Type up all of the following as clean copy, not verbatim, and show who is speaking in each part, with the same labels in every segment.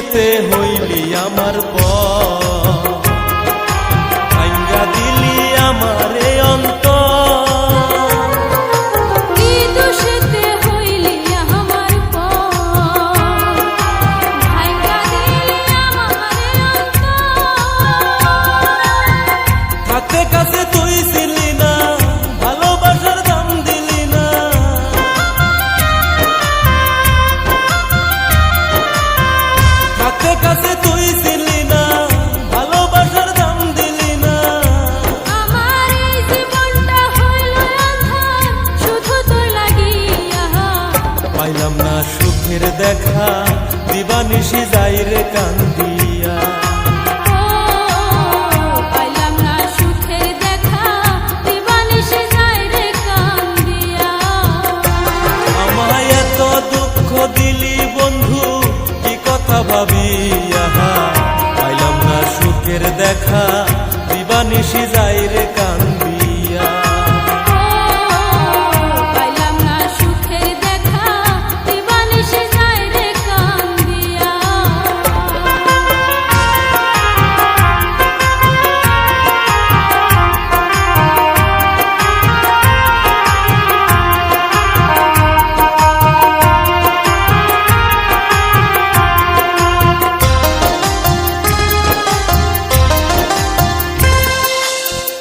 Speaker 1: দোষেতে হইলি আমার ভাঙ্গা দিলি আমারে
Speaker 2: কি দোষেতে হইলি আমার ভাঙ্গা দিলি আমারে
Speaker 1: হাতে কাছে তুই ছিলি না, ভালোবাসার দাম দিলি না। হাতে কাছে তুই ছিলি না, ভালোবাসার দাম দিলি না।
Speaker 2: আমার এই জীবনটা হইল আঁধার শুধু তোর লাগিয়া।
Speaker 1: পাইলাম না সুখের দেখা, দিবানিশি যাই রে কান্দিয়া।
Speaker 2: পাইলাম না সুখের দেখা, দিবানিশি যাই রে কান্দিয়া।
Speaker 1: আমায় এত দুঃখ দিলি বন্ধু, কি কথা ভাবিয়া। পাইলাম না সুখের দেখা, দিবানিশি যাই রে কান্দিয়া।
Speaker 2: পাইলাম না সুখের দেখা, দিবানিশি যাই রে কান্দিয়া।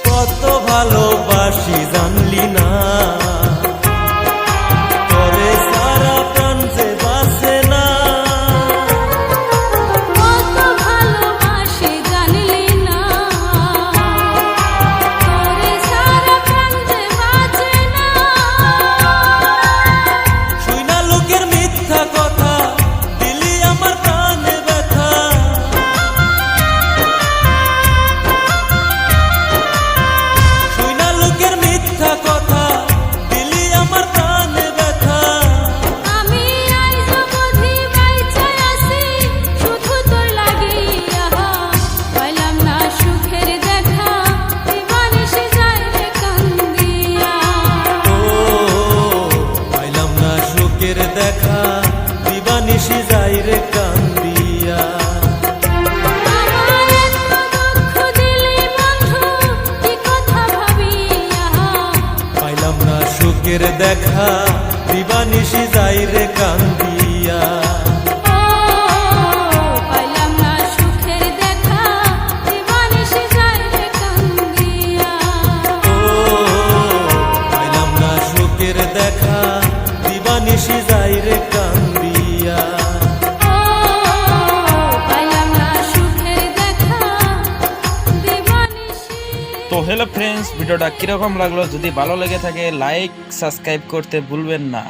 Speaker 1: কত ভালোবাসি জানলি না, তোরে সারা প্রাণ যে বাসে না।
Speaker 2: কত ভালোবাসি জানলি না, তোরে সারা প্রাণ যে বাঁচে না।
Speaker 1: শুইনা লোকের মিথ্যা কথা, দিলি আমার প্রাণে ব্যথা। শুইনা লোকের মিথ্যা কথা, দিলি আমার প্রাণে ব্যথা।
Speaker 2: আমি আইজ বুঝি বাইচা আছি শুধু তোর লাগিয়া। পাইলাম না সুখের দেখা, দিবানিশি যাই রে কান্দিয়া।
Speaker 1: ও পাইলাম না সুখের দেখা, দিবানিশি যাই রে কান্দিয়া।
Speaker 2: আমার এত দুঃখ দিলি বন্ধু, কি কথা ভাবিয়া।
Speaker 1: পাইলাম না সুখের দেখা, দিবানিশি যাই রে কান্দিয়া।
Speaker 2: পাইলাম না সুখের দেখা, দিবানিশি যাই রে কান্দিয়া।
Speaker 1: ও পাইলাম না সুখের দেখা, দিবানিশি যাই রে কান্দিয়া।
Speaker 2: পাইলাম না সুখের দেখা, দিবানিশি।
Speaker 3: তো হ্যালো ফ্রেন্ডস, ভিডিওটা কিরকম লাগলো? যদি ভালো লেগে থাকে লাইক সাবস্ক্রাইব করতে ভুলবেন না।